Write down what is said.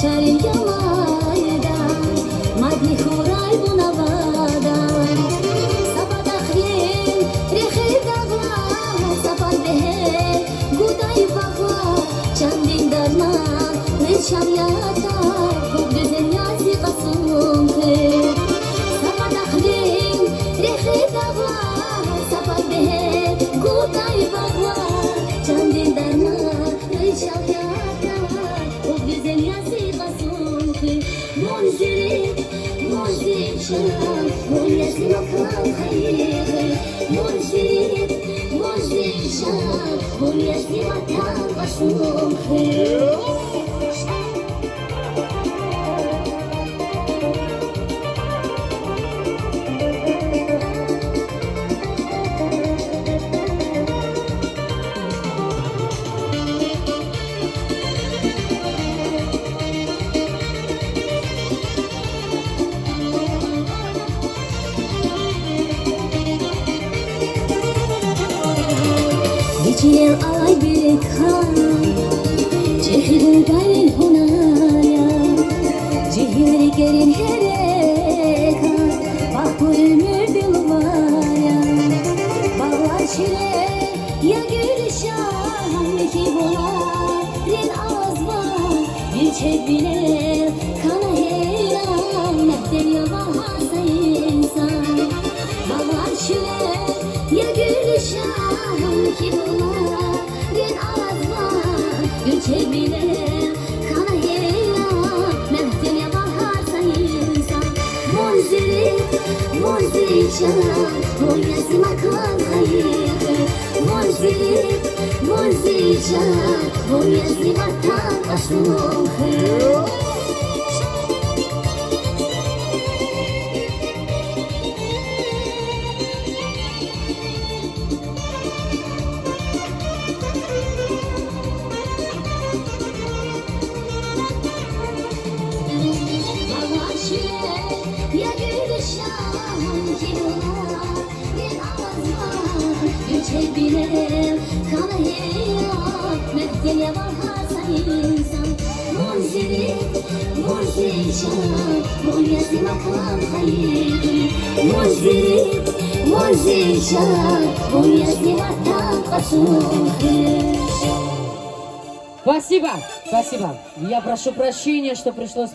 шарим ямайда, мадни хурай бунавада. Сапада хрен, рехи дава, сапад бехе, гудай бахва, чандин дарман, лечам ята, худ güzel yazi qasum khe. Сапада хрен, рехи дава, сапад бехе, гудай бахва, чандин дарман, лечам ята, худ güzel yazi qasum khe. Monzirik, monzirşan, molyasi makam khayri. Monzirik, monzirşan, molyasi makam qasum khe. Geçiyor ay bir kan, cehilden hunaya, cehilgerin herekan, bak bu ömür dilvaya. Bağlar çile ya gülşan, ki bular ren azma, bir çek bile kana heyran, mehter ya bahasa insan. Bağlar çile ya gülşan, ki bular ren azma, bir çek bile kana heyran, mehter ya bahasa insan. Monzirik, monzirşan, molyasi makam khayri. Monzirik, monzirşan, molyasi makam qasum khe. Ya gülşan, ki bular ren azma, bir çek bile kana heyran, mehter ya bahasa insan. Monzirik, monzirşan, molyasi makam khayri. Monzirik, monzirşan, molyasi makam qasum khe. Спасибо, спасибо. Я прошу прощения, что пришлось